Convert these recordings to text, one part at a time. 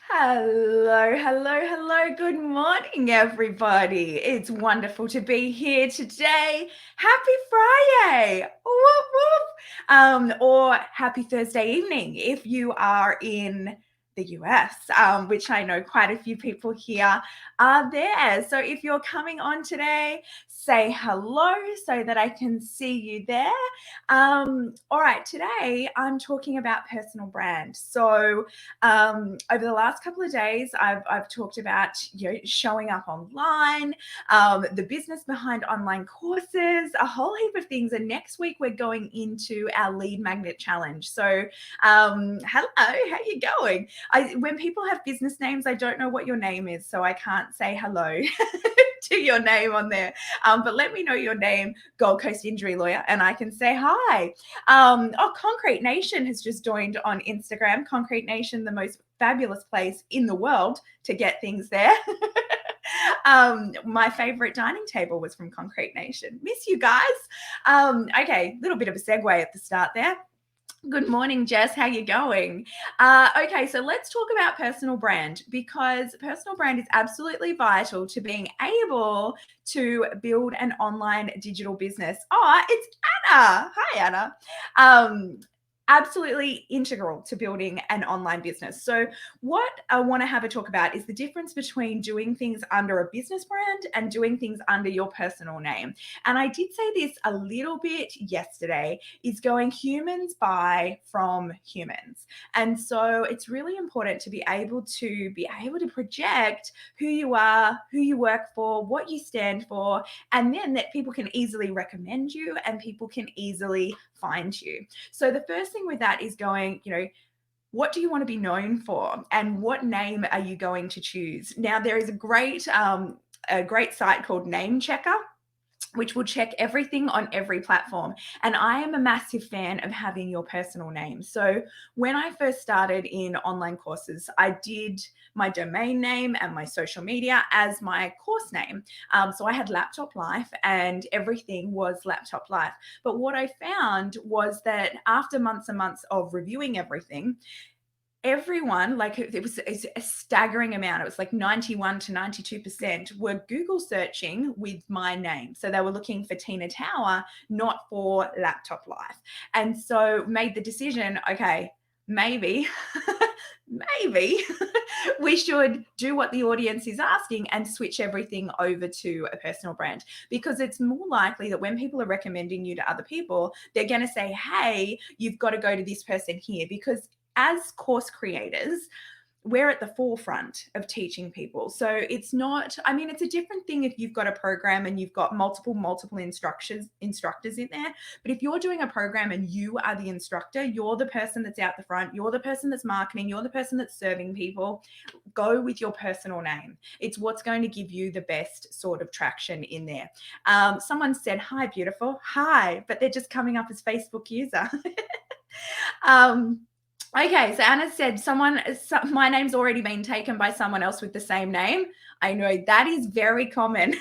Hello, hello, hello. Good morning, everybody. It's wonderful to be here today. Happy Friday. Whoop, whoop. Or happy Thursday evening if you are in the US, which I know quite a few people here are there. So if you're coming on today, say hello so that I can see you there. All right, today I'm talking about personal brand. So over the last couple of days, I've talked about showing up online, the business behind online courses, a whole heap of things. And next week we're going into our lead magnet challenge. So, hello, how you going? When people have business names, I don't know what your name is, so I can't say hello to your name on there. But let me know your name, Gold Coast Injury Lawyer, and I can say hi. Concrete Nation has just joined on Instagram. Concrete Nation, the most fabulous place in the world to get things there. My favorite dining table was from Concrete Nation. Miss you guys. Okay, little bit of a segue at the start there. Good morning, Jess. How you going? Okay, so let's talk about personal brand, because personal brand is absolutely vital to being able to build an online digital business. Oh, it's Anna. Hi, Anna. Absolutely integral to building an online business. So what I want to have a talk about is the difference between doing things under a business brand and doing things under your personal name. And I did say this a little bit yesterday, is going humans buy from humans. And so it's really important to be able to project who you are, who you work for, what you stand for, and then that people can easily recommend you and people can easily find you. So the first thing with that is going, what do you want to be known for, and what name are you going to choose? Now, there is a great site called Name Checker, which will check everything on every platform. And I am a massive fan of having your personal name. So when I first started in online courses, I did my domain name and my social media as my course name. So I had Laptop Life and everything was Laptop Life. But what I found was that after months and months of reviewing everything, everyone, like it was a staggering amount, it was like 91 to 92% were Google searching with my name. So they were looking for Tina Tower, not for Laptop Life. And so made the decision, okay, maybe we should do what the audience is asking and switch everything over to a personal brand, because it's more likely that when people are recommending you to other people, they're going to say, hey, you've got to go to this person here. Because as course creators, we're at the forefront of teaching people. So it's not, I mean, it's a different thing if you've got a program and you've got multiple instructors in there. But if you're doing a program and you are the instructor, you're the person that's out the front, you're the person that's marketing, you're the person that's serving people, go with your personal name. It's what's going to give you the best sort of traction in there. Someone said, hi, beautiful. Hi, but they're just coming up as Facebook user. Okay, so Anna said, my name's already been taken by someone else with the same name. I know that is very common.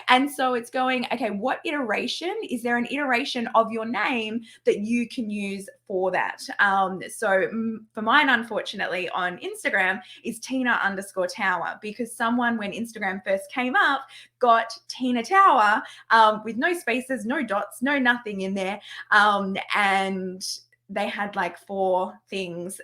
And so it's going, okay, what iteration? Is there an iteration of your name that you can use for that? So for mine, unfortunately, on Instagram is Tina_Tower, because someone, when Instagram first came up, got Tina Tower with no spaces, no dots, no nothing in there. And they had like 4 things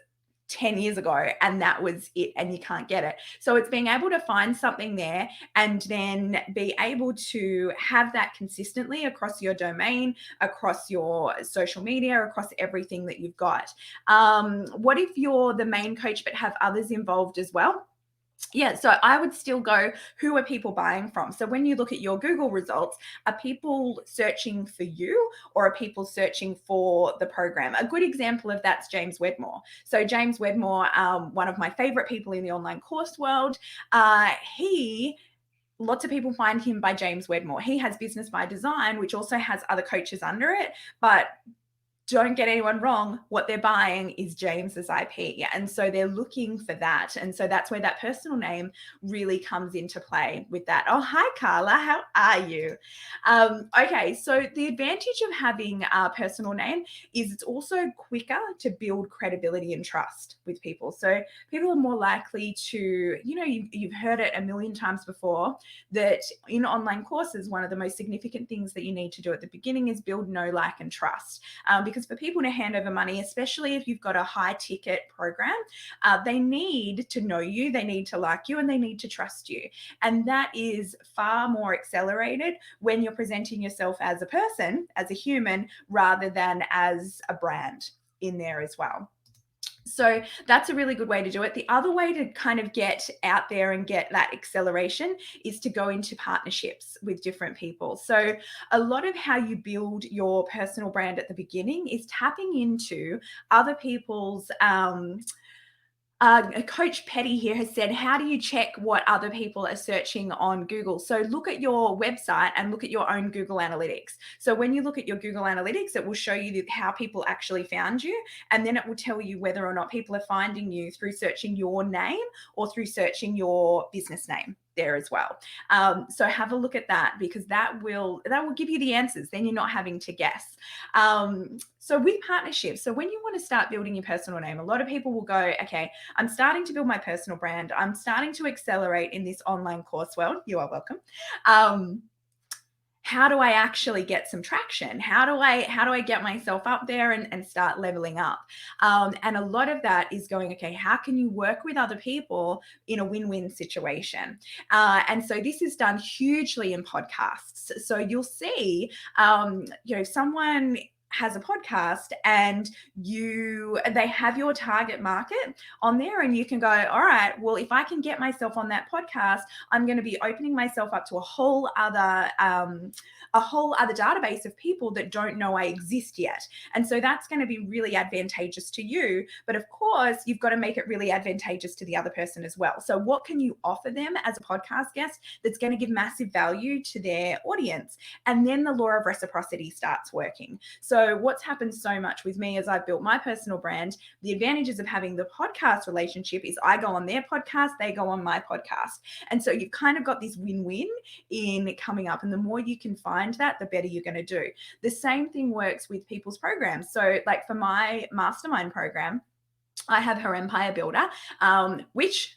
10 years ago, and that was it, and you can't get it. So it's being able to find something there and then be able to have that consistently across your domain, across your social media, across everything that you've got. What if you're the main coach but have others involved as well? Yeah, so I would still go, who are people buying from? So when you look at your Google results, are people searching for you, or are people searching for the program? A good example of that's James Wedmore. So James Wedmore, one of my favorite people in the online course world, lots of people find him by James Wedmore. He has Business by Design, which also has other coaches under it, but don't get anyone wrong, what they're buying is James's IP. And so they're looking for that. And so that's where that personal name really comes into play with that. Oh, hi, Carla. How are you? Okay, so the advantage of having a personal name is it's also quicker to build credibility and trust with people. So people are more likely to, you've heard it a million times before, that in online courses, one of the most significant things that you need to do at the beginning is build know, like, and trust. Because for people to hand over money, especially if you've got a high ticket program, they need to know you, they need to like you, and they need to trust you. And that is far more accelerated when you're presenting yourself as a person, as a human, rather than as a brand in there as well. So that's a really good way to do it. The other way to kind of get out there and get that acceleration is to go into partnerships with different people. So a lot of how you build your personal brand at the beginning is tapping into other people's Coach Petty here has said, how do you check what other people are searching on Google? So look at your website and look at your own Google Analytics. So when you look at your Google Analytics, it will show you how people actually found you. And then it will tell you whether or not people are finding you through searching your name or through searching your business name there as well. So have a look at that, because that will give you the answers. Then you're not having to guess. So with partnerships, so when you want to start building your personal name, a lot of people will go, okay, I'm starting to build my personal brand. I'm starting to accelerate in this online course world. You are welcome. How do I actually get some traction? How do I get myself up there and start leveling up? And a lot of that is going, okay, how can you work with other people in a win-win situation? And so this is done hugely in podcasts. So you'll see, someone has a podcast and they have your target market on there, and you can go, all right, well, if I can get myself on that podcast, I'm going to be opening myself up to a whole other database of people that don't know I exist yet. And so that's going to be really advantageous to you. But of course, you've got to make it really advantageous to the other person as well. So what can you offer them as a podcast guest that's going to give massive value to their audience? And then the law of reciprocity starts working. So what's happened so much with me as I've built my personal brand, the advantages of having the podcast relationship is I go on their podcast, they go on my podcast. And so you've kind of got this win-win in coming up. And the more you can find that, the better you're going to do. The same thing works with people's programs. So like for my mastermind program, I have her Empire Builder, which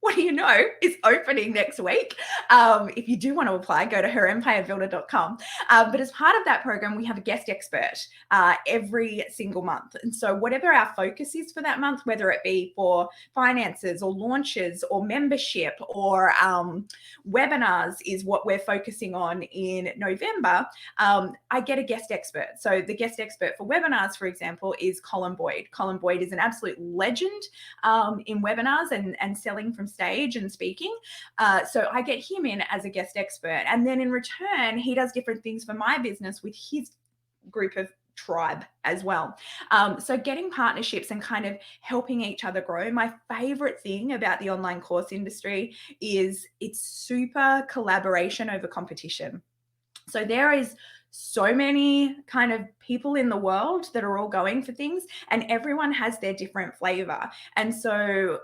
what do you know, is opening next week. If you do want to apply, go to herempirebuilder.com. But as part of that program, we have a guest expert every single month. And so whatever our focus is for that month, whether it be for finances or launches or membership or webinars is what we're focusing on in November, I get a guest expert. So the guest expert for webinars, for example, is Colin Boyd. Colin Boyd is an absolute legend in webinars and selling from stage and speaking. So I get him in as a guest expert. And then in return, he does different things for my business with his group of tribe as well. So getting partnerships and kind of helping each other grow. My favorite thing about the online course industry is it's super collaboration over competition. So there is so many kind of people in the world that are all going for things, and everyone has their different flavor. And so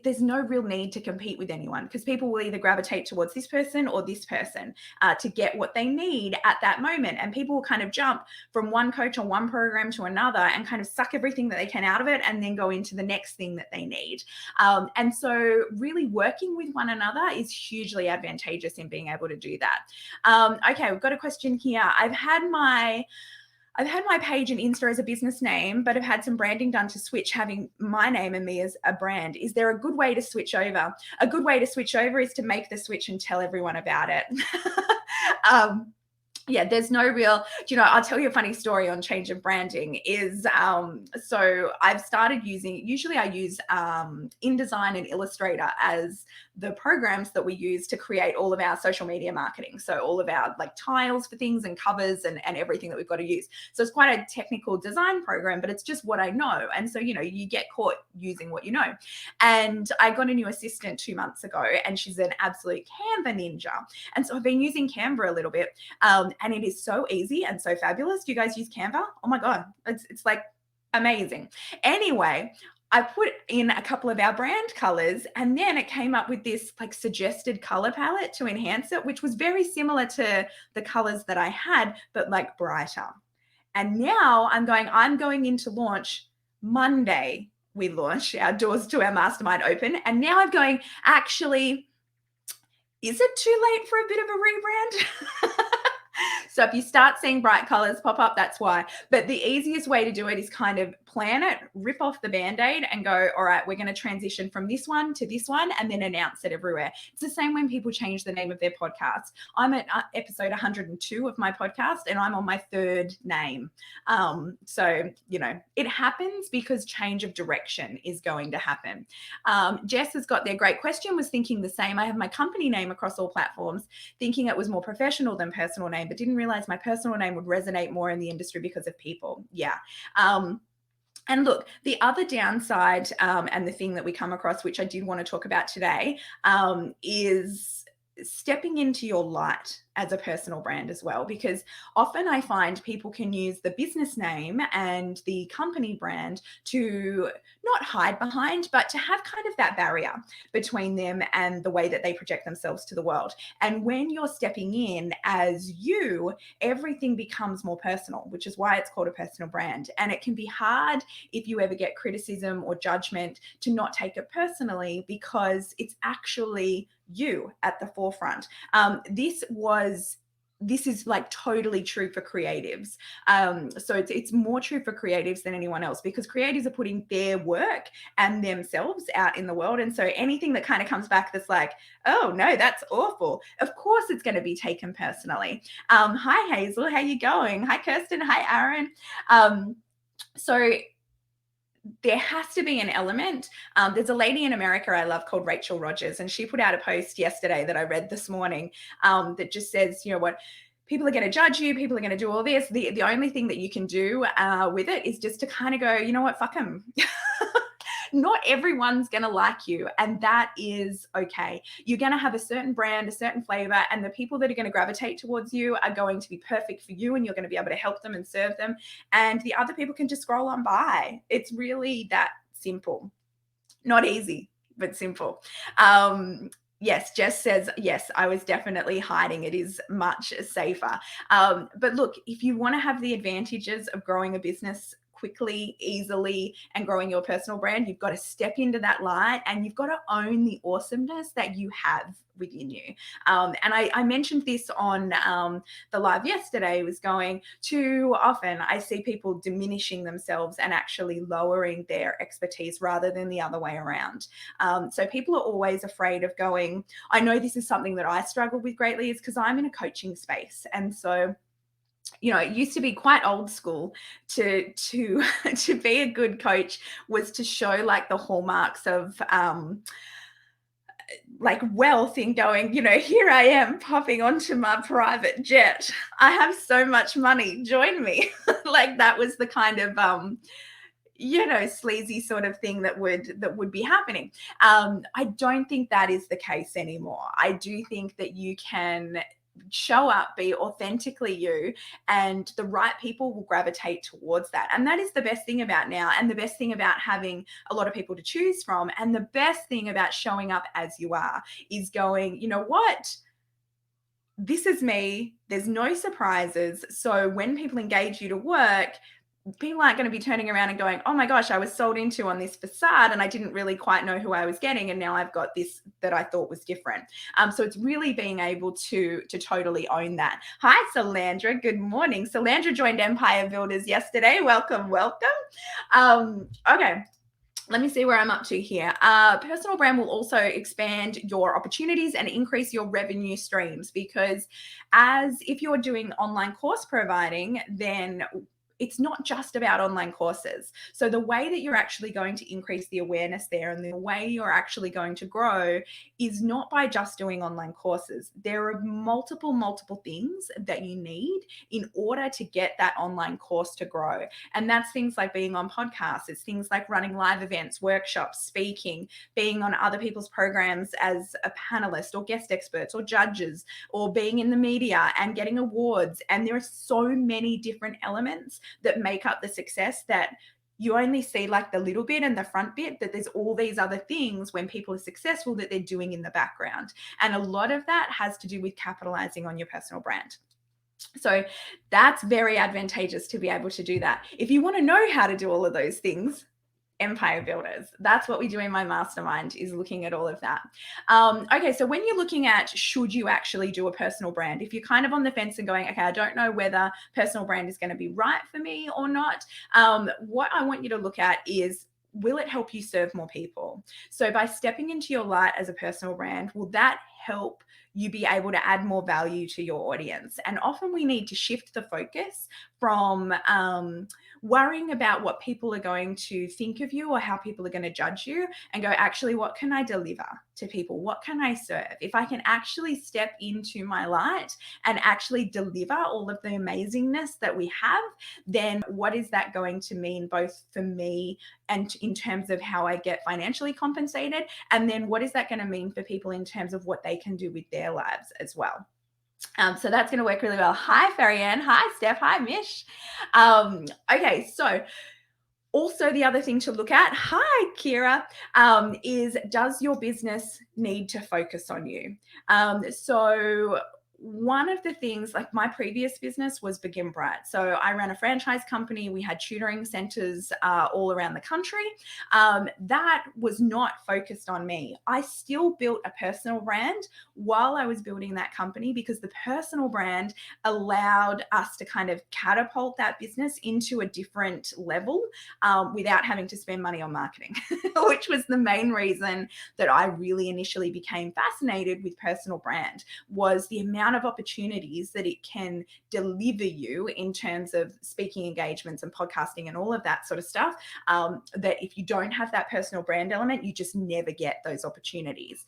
there's no real need to compete with anyone, because people will either gravitate towards this person or this person to get what they need at that moment. And people will kind of jump from one coach or one program to another and kind of suck everything that they can out of it and then go into the next thing that they need. And so really working with one another is hugely advantageous in being able to do that. Okay, we've got a question here. I've had my page and Insta as a business name, but I've had some branding done to switch having my name and me as a brand. Is there a good way to switch over? A good way to switch over is to make the switch and tell everyone about it. Yeah, there's no real, I'll tell you a funny story on change of branding is, so I've started usually I use InDesign and Illustrator as the programs that we use to create all of our social media marketing. So all of our like tiles for things and covers and everything that we've got to use. So it's quite a technical design program, but it's just what I know. And so, you get caught using what you know. And I got a new assistant 2 months ago, and she's an absolute Canva ninja. And so I've been using Canva a little bit. And it is so easy and so fabulous. Do you guys use Canva? Oh my God, it's like amazing. Anyway, I put in a couple of our brand colors, and then it came up with this like suggested color palette to enhance it, which was very similar to the colors that I had, but like brighter. And now I'm going in to launch Monday. We launch our doors to our mastermind open. And now I'm going, actually, is it too late for a bit of a rebrand? So if you start seeing bright colors pop up, that's why. But the easiest way to do it is kind of plan it, rip off the Band-Aid and go, all right, we're going to transition from this one to this one and then announce it everywhere. It's the same when people change the name of their podcast. I'm at episode 102 of my podcast and I'm on my third name. So, it happens because change of direction is going to happen. Jess has got their great question, was thinking the same. I have my company name across all platforms, thinking it was more professional than personal name, but didn't realize my personal name would resonate more in the industry because of people. Yeah. And look, the other downside and the thing that we come across, which I did want to talk about today, is stepping into your light as a personal brand as well, because often I find people can use the business name and the company brand to not hide behind, but to have kind of that barrier between them and the way that they project themselves to the world. And when you're stepping in as you, everything becomes more personal, which is why it's called a personal brand. And it can be hard if you ever get criticism or judgment to not take it personally, because it's actually you at the forefront. This is like totally true for creatives. So it's more true for creatives than anyone else, because creatives are putting their work and themselves out in the world. And so anything that kind of comes back that's like, oh no, that's awful, of course it's going to be taken personally. Hi Hazel, how you going? Hi Kirsten, hi Aaron. So there has to be an element. There's a lady in America I love called Rachel Rogers, and she put out a post yesterday that I read this morning that just says, what, people are going to judge you, people are going to do all this. The only thing that you can do with it is just to kind of go, you know what, fuck them. Not everyone's going to like you, and that is okay. You're going to have a certain brand, a certain flavor, and the people that are going to gravitate towards you are going to be perfect for you, and you're going to be able to help them and serve them, and the other people can just scroll on by. It's really that simple. Not easy, but simple. Yes, Jess says, yes, I was definitely hiding. It is much safer. But look, if you want to have the advantages of growing a business quickly, easily, and growing your personal brand, you've got to step into that light and you've got to own the awesomeness that you have within you. And I mentioned this on the live yesterday, was going, too often I see people diminishing themselves and actually lowering their expertise rather than the other way around. So people are always afraid of going, I know this is something that I struggle with greatly, is because I'm in a coaching space. And so it used to be quite old school to to be a good coach was to show like the hallmarks of like wealth in going, here I am popping onto my private jet. I have so much money. Join me. Like that was the kind of sleazy sort of thing that would be happening. I don't think that is the case anymore. I do think that you can show up, be authentically you, and the right people will gravitate towards that. And that is the best thing about now, and the best thing about having a lot of people to choose from, and the best thing about showing up as you are is going, you know what, this is me, there's no surprises. So when people engage you to work, people aren't going to be turning around and going, oh my gosh, I was sold into on this facade and I didn't really quite know who I was getting, and now I've got this that I thought was different. So it's really being able to totally own that. Hi, Solandra. Good morning. Solandra joined Empire Builders yesterday. Welcome. Okay. Let me see where I'm up to here. Personal brand will also expand your opportunities and increase your revenue streams, because if you're doing online course providing, then it's not just about online courses. So the way that you're actually going to increase the awareness there and the way you're actually going to grow is not by just doing online courses. There are multiple things that you need in order to get that online course to grow. And that's things like being on podcasts, it's things like running live events, workshops, speaking, being on other people's programs as a panelist or guest experts or judges, or being in the media and getting awards. And there are so many different elements that make up the success that you only see like the little bit and the front bit, that there's all these other things when people are successful that they're doing in the background. And a lot of that has to do with capitalizing on your personal brand. So that's very advantageous to be able to do that. If you want to know how to do all of those things, empire builders, that's what we do in my mastermind, is looking at all of that. Okay, so when you're looking at should you actually do a personal brand, if you're kind of on the fence and going, okay, I don't know whether personal brand is going to be right for me or not, what I want you to look at is, will it help you serve more people? So by stepping into your light as a personal brand, will that help you be able to add more value to your audience? And often we need to shift the focus from worrying about what people are going to think of you or how people are going to judge you, and go, actually, what can I deliver to people? What can I serve? If I can actually step into my light and actually deliver all of the amazingness that we have, then what is that going to mean both for me and in terms of how I get financially compensated? And then what is that going to mean for people in terms of what they can do with their lives as well? So that's going to work really well. Hi, Farianne. Hi, Steph. Hi, Mish. Okay, so also the other thing to look at, hi, Kira, is, does your business need to focus on you? So one of the things, like my previous business was Begin Bright. So I ran a franchise company. We had tutoring centers all around the country. That was not focused on me. I still built a personal brand while I was building that company, because the personal brand allowed us to kind of catapult that business into a different level without having to spend money on marketing, which was the main reason that I really initially became fascinated with personal brand, was the amount of opportunities that it can deliver you in terms of speaking engagements and podcasting and all of that sort of stuff, that if you don't have that personal brand element, you just never get those opportunities.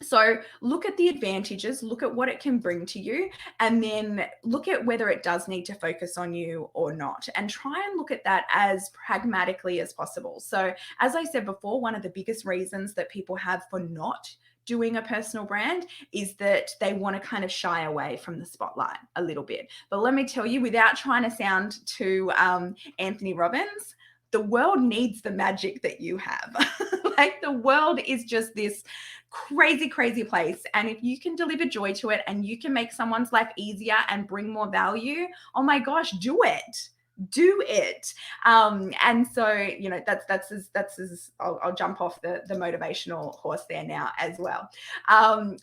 So look at the advantages, look at what it can bring to you, and then look at whether it does need to focus on you or not, and try and look at that as pragmatically as possible. So as I said before, one of the biggest reasons that people have for not doing a personal brand is that they want to kind of shy away from the spotlight a little bit. But let me tell you, without trying to sound too Anthony Robbins, the world needs the magic that you have. Like, the world is just this crazy place. And if you can deliver joy to it and you can make someone's life easier and bring more value, oh my gosh, do it. Do it. And so, you know, that's as I'll jump off the motivational horse there now as well.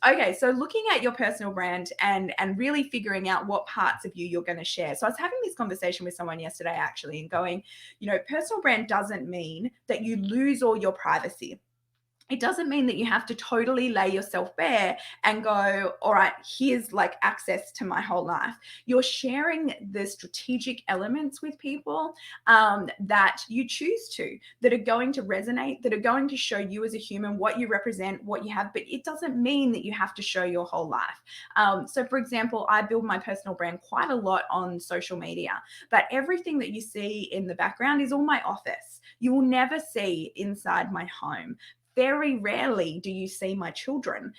Okay, so looking at your personal brand and really figuring out what parts of you you're going to share. So I was having this conversation with someone yesterday actually, and going, you know, personal brand doesn't mean that you lose all your privacy. It doesn't mean that you have to totally lay yourself bare and go, all right, here's like access to my whole life. You're sharing the strategic elements with people that you choose to, that are going to resonate, that are going to show you as a human what you represent, what you have, but it doesn't mean that you have to show your whole life. So for example, I build my personal brand quite a lot on social media, but everything that you see in the background is all my office. You will never see inside my home. Very rarely do you see my children.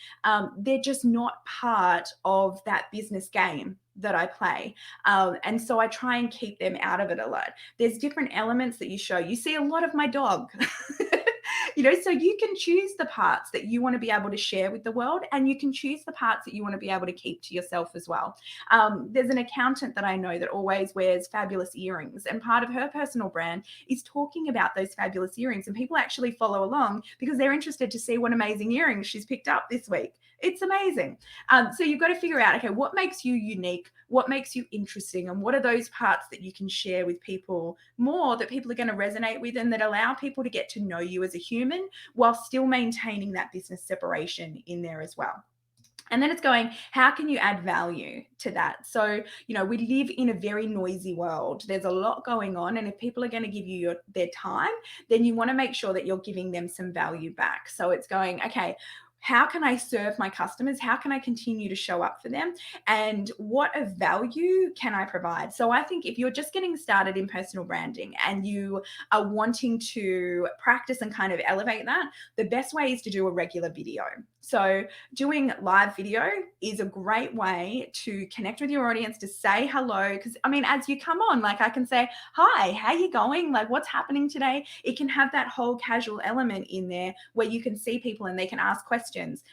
They're just not part of that business game that I play. And so I try and keep them out of it a lot. There's different elements that you show. You see a lot of my dog. You know, so you can choose the parts that you want to be able to share with the world, and you can choose the parts that you want to be able to keep to yourself as well. There's an accountant that I know that always wears fabulous earrings, and part of her personal brand is talking about those fabulous earrings, and people actually follow along because they're interested to see what amazing earrings she's picked up this week. It's amazing. So you've got to figure out, okay, what makes you unique? What makes you interesting? And what are those parts that you can share with people more, that people are going to resonate with, and that allow people to get to know you as a human while still maintaining that business separation in there as well. And then it's going, how can you add value to that? So, we live in a very noisy world. There's a lot going on. And if people are going to give you their time, then you want to make sure that you're giving them some value back. So it's going, okay, how can I serve my customers? How can I continue to show up for them? And what of value can I provide? So I think if you're just getting started in personal branding and you are wanting to practice and kind of elevate that, the best way is to do a regular video. So doing live video is a great way to connect with your audience, to say hello. Because as you come on, like I can say, hi, how you going? Like, what's happening today? It can have that whole casual element in there where you can see people and they can ask questions.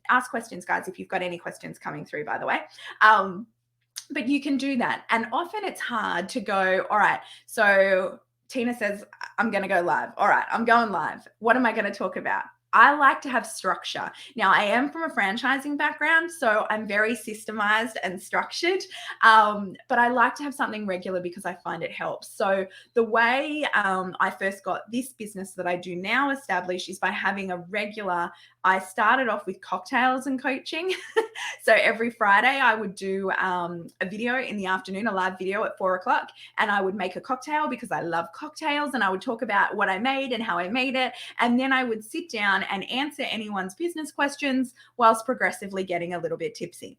Ask questions, guys, if you've got any questions coming through, by the way. But you can do that. And often it's hard to go, all right, so Tina says, I'm going to go live. All right, I'm going live. What am I going to talk about? I like to have structure. Now, I am from a franchising background, so I'm very systemized and structured, but I like to have something regular because I find it helps. So the way I first got this business that I do now established is by having a regular, I started off with cocktails and coaching. So every Friday I would do a video in the afternoon, a live video at 4:00, and I would make a cocktail because I love cocktails, and I would talk about what I made and how I made it. And then I would sit down and answer anyone's business questions whilst progressively getting a little bit tipsy.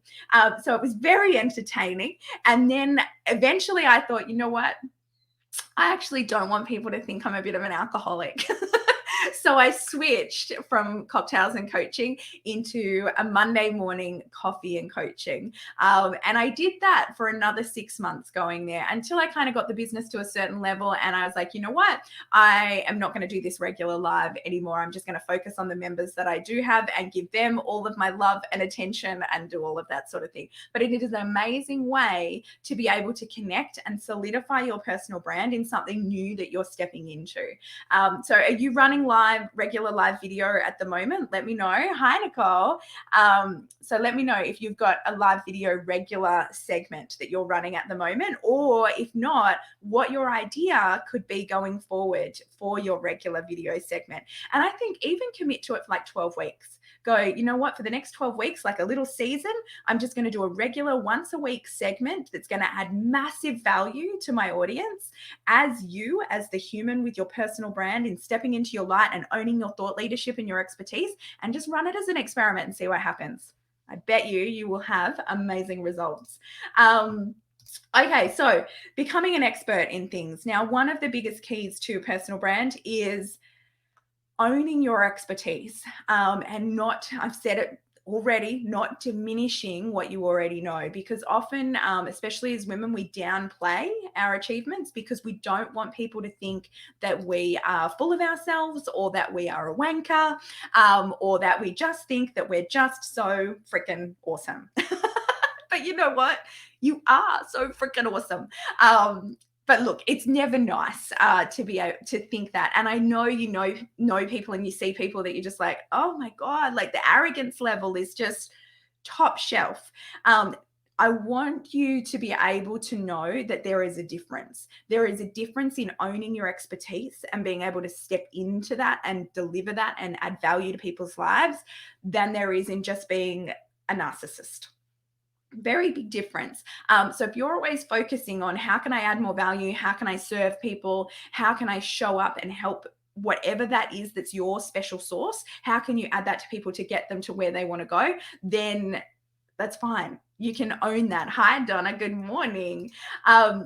So it was very entertaining. And then eventually I thought, you know what? I actually don't want people to think I'm a bit of an alcoholic. So I switched from cocktails and coaching into a Monday morning coffee and coaching. And I did that for another 6 months going there until I kind of got the business to a certain level. And I was like, you know what? I am not going to do this regular live anymore. I'm just going to focus on the members that I do have and give them all of my love and attention and do all of that sort of thing. But it is an amazing way to be able to connect and solidify your personal brand in something new that you're stepping into. So are you running regular live video at the moment? Let me know. Hi, Nicole. So let me know if you've got a live video regular segment that you're running at the moment, or if not, what your idea could be going forward for your regular video segment. And I think even commit to it for like 12 weeks. Go, you know what, for the next 12 weeks, like a little season, I'm just going to do a regular once a week segment that's going to add massive value to my audience as you, as the human with your personal brand, in stepping into your light and owning your thought leadership and your expertise, and just run it as an experiment and see what happens. I bet you will have amazing results. Okay, so becoming an expert in things. Now, one of the biggest keys to personal brand is owning your expertise, and not, I've said it already, not diminishing what you already know, because often, especially as women, we downplay our achievements because we don't want people to think that we are full of ourselves, or that we are a wanker, or that we just think that we're just so freaking awesome. But you know what? You are so freaking awesome. But look, it's never nice to be able to think that. And I know you know people, and you see people that you're just like, oh my God, like the arrogance level is just top shelf. I want you to be able to know that there is a difference. There is a difference in owning your expertise and being able to step into that and deliver that and add value to people's lives than there is in just being a narcissist. Very big difference. So if you're always focusing on how can I add more value, how can I serve people, how can I show up and help whatever that is that's your special sauce, how can you add that to people to get them to where they want to go, then that's fine. You can own that. Hi, Donna. Good morning.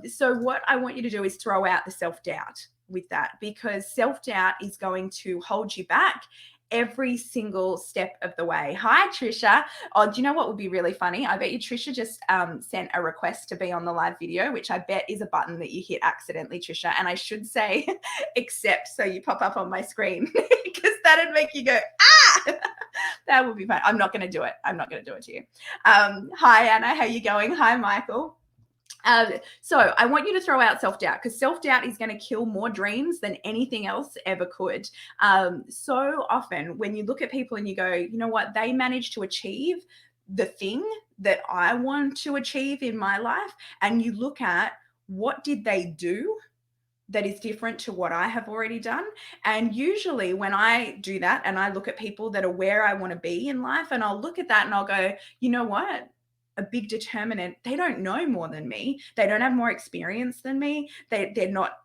So what I want you to do is throw out the self-doubt with that, because self-doubt is going to hold you back every single step of the way. Hi, Trisha. Oh, do you know what would be really funny? I bet you Trisha just sent a request to be on the live video, which I bet is a button that you hit accidentally, Trisha. And I should say accept so you pop up on my screen, because that'd make you go, ah! That would be fun. I'm not going to do it. I'm not going to do it to you. Hi, Anna. How you going? Hi, Michael. So I want you to throw out self-doubt, because self-doubt is going to kill more dreams than anything else ever could. So often when you look at people and you go, you know what, they managed to achieve the thing that I want to achieve in my life, and you look at what did they do that is different to what I have already done. And usually when I do that and I look at people that are where I want to be in life, and I'll look at that and I'll go, you know what? A big determinant, they don't know more than me. They don't have more experience than me. They're not,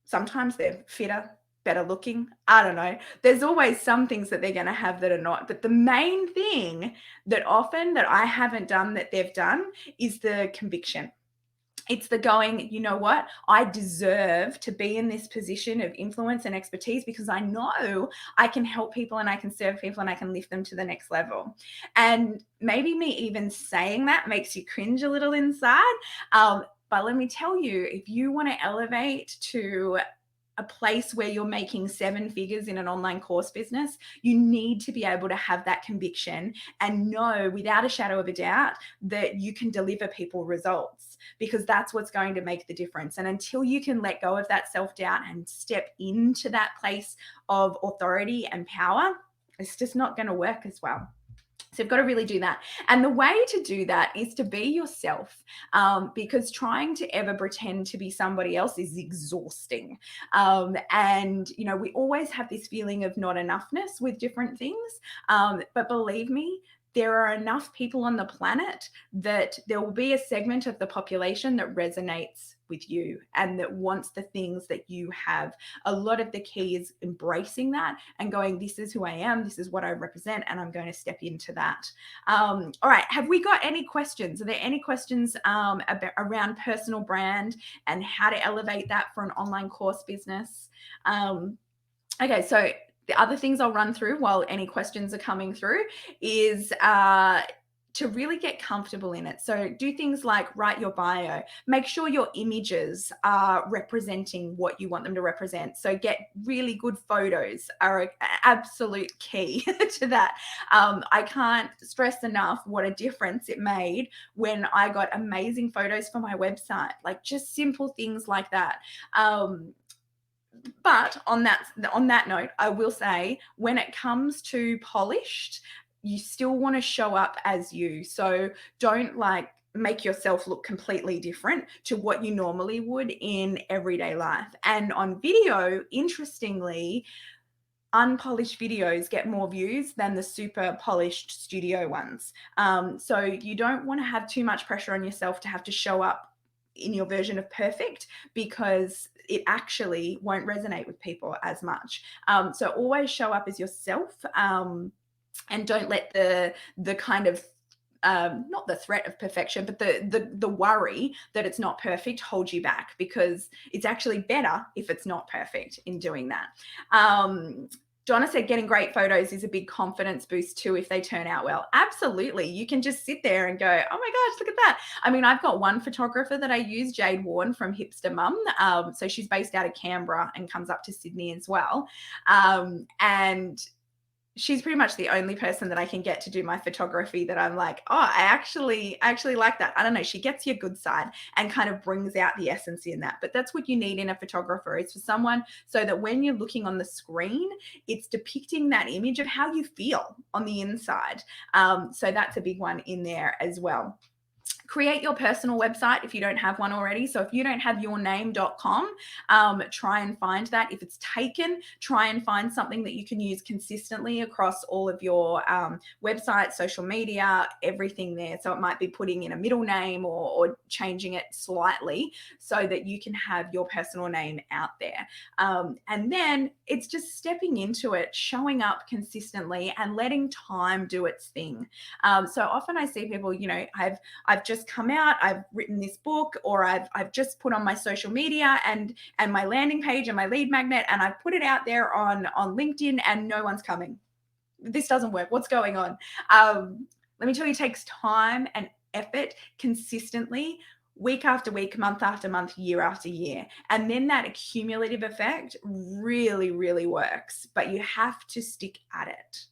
sometimes they're fitter, better looking. I don't know. There's always some things that they're going to have that are not. But the main thing that often that I haven't done that they've done is the conviction. It's the going, you know what? I deserve to be in this position of influence and expertise because I know I can help people and I can serve people and I can lift them to the next level. And maybe me even saying that makes you cringe a little inside. But let me tell you, if you want to elevate to a place where you're making 7 figures in an online course business, you need to be able to have that conviction and know without a shadow of a doubt that you can deliver people results, because that's what's going to make the difference. And until you can let go of that self-doubt and step into that place of authority and power, it's just not going to work as well. So you've got to really do that. And the way to do that is to be yourself, because trying to ever pretend to be somebody else is exhausting. And, we always have this feeling of not enoughness with different things. But believe me, there are enough people on the planet that there will be a segment of the population that resonates with you and that wants the things that you have. A lot of the key is embracing that and going, this is who I am, this is what I represent, and I'm going to step into that. All right, have we got any questions? Are there any questions around personal brand and how to elevate that for an online course business? Okay, so the other things I'll run through while any questions are coming through is to really get comfortable in it. So do things like write your bio, make sure your images are representing what you want them to represent. So get really good photos are an absolute key to that. I can't stress enough what a difference it made when I got amazing photos for my website, like just simple things like that. But on that note, I will say when it comes to polished, you still want to show up as you. So don't make yourself look completely different to what you normally would in everyday life. And on video, interestingly, unpolished videos get more views than the super polished studio ones. So you don't want to have too much pressure on yourself to have to show up in your version of perfect, because it actually won't resonate with people as much. So always show up as yourself, and don't let the kind of not the threat of perfection, but the worry that it's not perfect hold you back, because it's actually better if it's not perfect in doing that. Donna said getting great photos is a big confidence boost too if they turn out well. Absolutely. You can just sit there and go, oh my gosh, look at that. I mean, I've got one photographer that I use, Jade Warren from Hipster Mum. So she's based out of Canberra and comes up to Sydney as well. And she's pretty much the only person that I can get to do my photography that I'm like, oh, I actually like that. I don't know. She gets your good side and kind of brings out the essence in that. But that's what you need in a photographer, is for someone so that when you're looking on the screen, it's depicting that image of how you feel on the inside. So that's a big one in there as well. Create your personal website if you don't have one already. So if you don't have yourname.com, try and find that. If it's taken, try and find something that you can use consistently across all of your websites, social media, everything there. So it might be putting in a middle name or changing it slightly so that you can have your personal name out there. And then it's just stepping into it, showing up consistently and letting time do its thing. So often I see people, I've just come out, I've written this book, or I've just put on my social media and my landing page and my lead magnet, and I've put it out there on LinkedIn, and no one's coming. This doesn't work. What's going on? Let me tell you, it takes time and effort consistently, week after week, month after month, year after year. And then that accumulative effect really, really works, but you have to stick at it.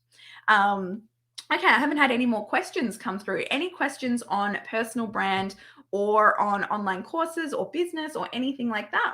Okay, I haven't had any more questions come through. Any questions on personal brand or on online courses or business or anything like that?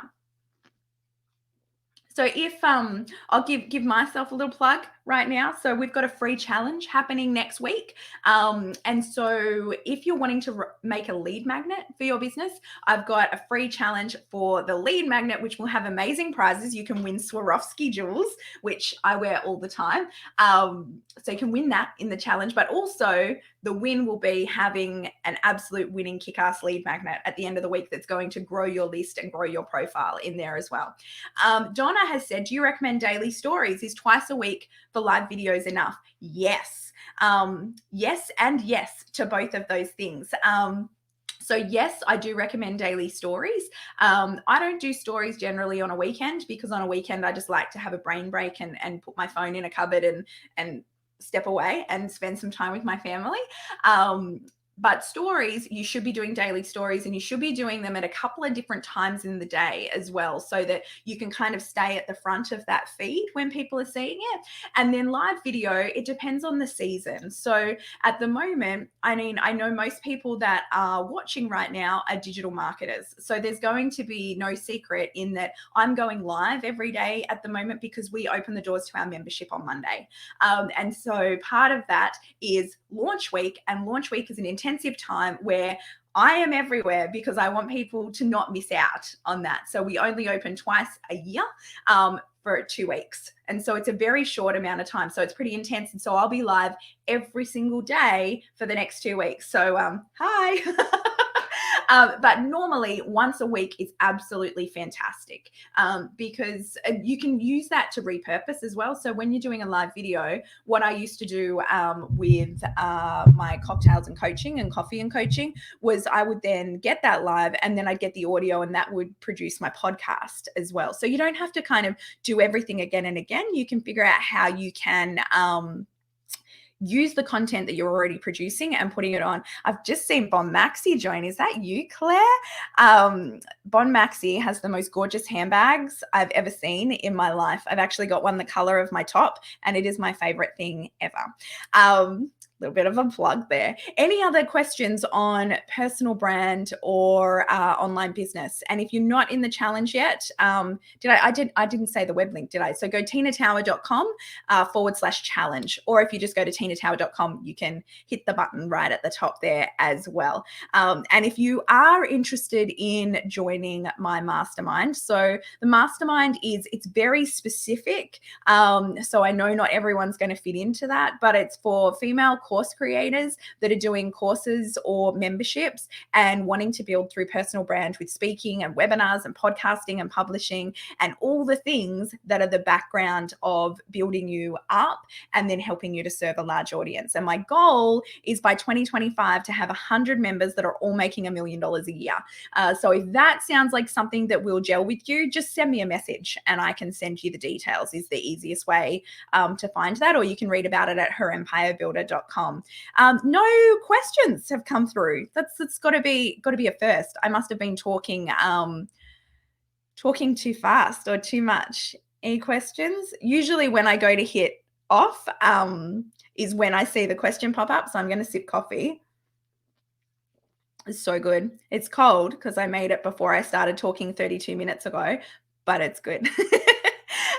So if I'll give myself a little plug. right now. So we've got a free challenge happening next week. And so if you're wanting to make a lead magnet for your business, I've got a free challenge for the lead magnet, which will have amazing prizes. You can win Swarovski jewels, which I wear all the time. So you can win that in the challenge, but also the win will be having an absolute winning kick-ass lead magnet at the end of the week that's going to grow your list and grow your profile in there as well. Donna has said, do you recommend daily stories? Is twice a week for live videos enough? Yes. Yes and yes to both of those things. So yes, I do recommend daily stories. I don't do stories generally on a weekend, because on a weekend I just like to have a brain break and put my phone in a cupboard and step away and spend some time with my family. But stories, you should be doing daily stories, and you should be doing them at a couple of different times in the day as well, so that you can kind of stay at the front of that feed when people are seeing it. And then live video, it depends on the season. So at the moment, I mean, I know most people that are watching right now are digital marketers. So there's going to be no secret in that I'm going live every day at the moment, because we open the doors to our membership on Monday. And so part of that is launch week, and launch week is an intensive time where I am everywhere, because I want people to not miss out on that. So we only open twice a year for 2 weeks. And so it's a very short amount of time. So it's pretty intense. And so I'll be live every single day for the next 2 weeks. So hi. But normally once a week is absolutely fantastic, because you can use that to repurpose as well. So when you're doing a live video, what I used to do with my cocktails and coaching and coffee and coaching was I would then get that live, and then I'd get the audio, and that would produce my podcast as well. So you don't have to kind of do everything again and again. You can figure out how you can use the content that you're already producing and putting it on. I've just seen Bon Maxi join. Is that you, Claire? Bon Maxi has the most gorgeous handbags I've ever seen in my life. I've actually got one the color of my top, and it is my favorite thing ever. Little bit of a plug there. Any other questions on personal brand or online business? And if you're not in the challenge yet, I didn't say the web link, did I? So go tinatower.com /challenge, or if you just go to tinatower.com, you can hit the button right at the top there as well. And if you are interested in joining my mastermind, so the mastermind it's very specific. So I know not everyone's going to fit into that, but it's for female course creators that are doing courses or memberships and wanting to build through personal brand with speaking and webinars and podcasting and publishing and all the things that are the background of building you up and then helping you to serve a large audience. And my goal is by 2025 to have 100 members that are all making $1 million a year. So if that sounds like something that will gel with you, just send me a message and I can send you the details, is the easiest way to find that, or you can read about it at herempirebuilder.com. No questions have come through. That's got to be a first. I must have been talking too fast or too much. Any questions? Usually when I go to hit off is when I see the question pop up. So I'm going to sip coffee. It's so good. It's cold because I made it before I started talking 32 minutes ago, but it's good.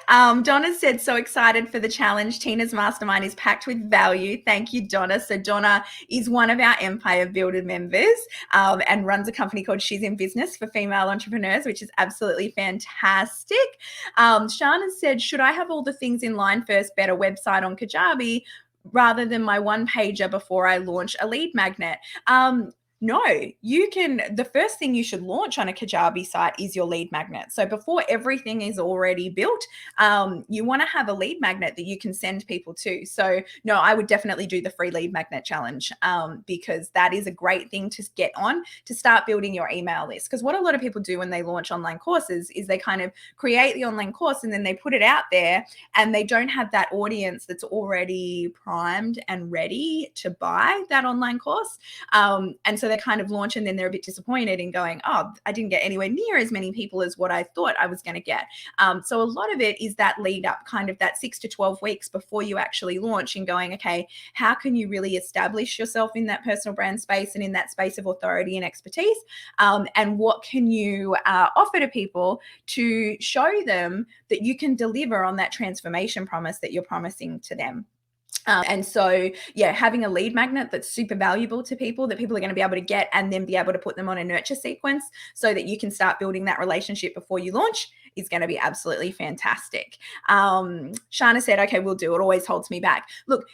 Donna said, so excited for the challenge. Tina's mastermind is packed with value. Thank you, Donna. So Donna is one of our Empire Builder members and runs a company called She's in Business for female entrepreneurs, which is absolutely fantastic. Shana said, should I have all the things in line first, better website on Kajabi rather than my one pager before I launch a lead magnet? No, you can. The first thing you should launch on a Kajabi site is your lead magnet. So before everything is already built, you want to have a lead magnet that you can send people to. So no, I would definitely do the free lead magnet challenge because that is a great thing to get on to start building your email list. Because what a lot of people do when they launch online courses is they kind of create the online course and then they put it out there and they don't have that audience that's already primed and ready to buy that online course. And so they kind of launch and then they're a bit disappointed in going, oh, I didn't get anywhere near as many people as what I thought I was going to get. So a lot of it is that lead up, kind of that 6 to 12 weeks before you actually launch, and going, okay, how can you really establish yourself in that personal brand space and in that space of authority and expertise? And what can you offer to people to show them that you can deliver on that transformation promise that you're promising to them? And so, yeah, having a lead magnet that's super valuable to people, that people are going to be able to get and then be able to put them on a nurture sequence so that you can start building that relationship before you launch, is going to be absolutely fantastic. Shana said, okay, we'll do it. Always holds me back. Look,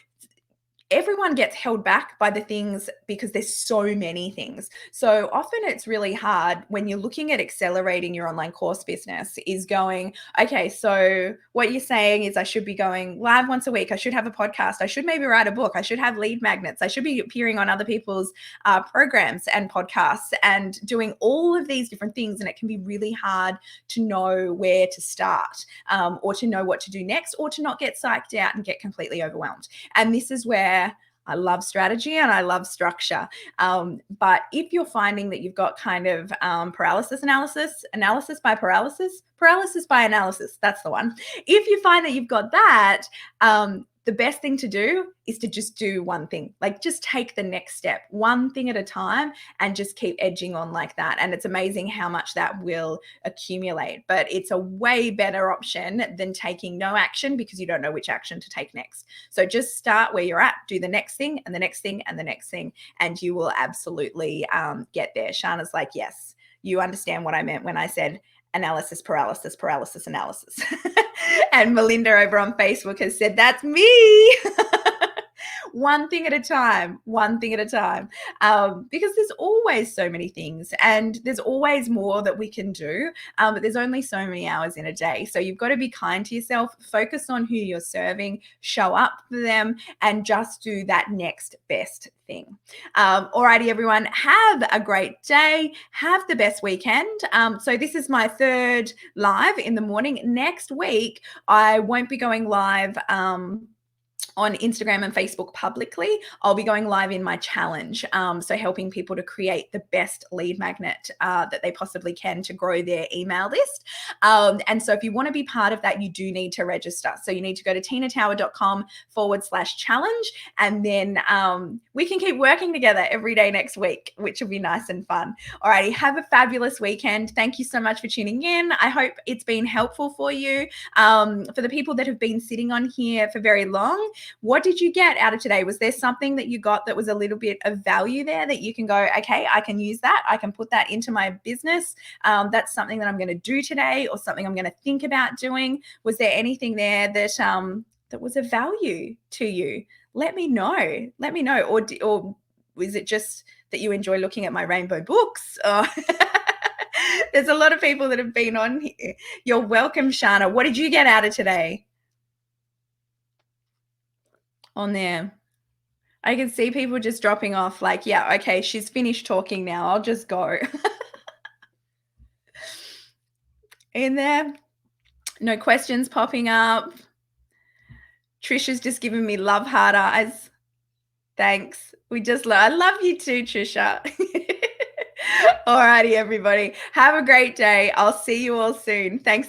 everyone gets held back by the things because there's so many things. So often it's really hard when you're looking at accelerating your online course business, is going, okay, so what you're saying is I should be going live once a week. I should have a podcast. I should maybe write a book. I should have lead magnets. I should be appearing on other people's programs and podcasts and doing all of these different things. And it can be really hard to know where to start, or to know what to do next, or to not get psyched out and get completely overwhelmed. And this is where I love strategy and I love structure. But if you're finding that you've got kind of paralysis by analysis, that's the one. If you find that you've got that, the best thing to do is to just do one thing, like just take the next step, one thing at a time, and just keep edging on like that. And it's amazing how much that will accumulate. But it's a way better option than taking no action because you don't know which action to take next. So just start where you're at, do the next thing and the next thing and the next thing, and you will absolutely get there. Shana's like, yes, you understand what I meant when I said analysis, paralysis, analysis. And Melinda over on Facebook has said, that's me. One thing at a time, because there's always so many things and there's always more that we can do, but there's only so many hours in a day. So you've got to be kind to yourself, focus on who you're serving, show up for them, and just do that next best thing. Alrighty, everyone, have a great day. Have the best weekend. So this is my third live in the morning. Next week, I won't be going live on Instagram and Facebook publicly. I'll be going live in my challenge. So helping people to create the best lead magnet that they possibly can to grow their email list. And so if you want to be part of that, you do need to register. So you need to go to tinatower.com/challenge. And then we can keep working together every day next week, which will be nice and fun. Alrighty, have a fabulous weekend. Thank you so much for tuning in. I hope it's been helpful for you. For the people that have been sitting on here for very long, what did you get out of today? Was there something that you got that was a little bit of value there that you can go, okay, I can use that. I can put that into my business. That's something that I'm going to do today, or something I'm going to think about doing. Was there anything there that that was of value to you? Let me know. Or is it just that you enjoy looking at my rainbow books? There's a lot of people that have been on here. You're welcome, Shana. What did you get out of today? On there, I can see people just dropping off like, yeah, okay, she's finished talking now, I'll just go. In there, no questions popping up. Trisha's just giving me love heart eyes. Thanks. I love you too, Trisha. Alrighty, everybody, have a great day. I'll see you all soon. Thanks.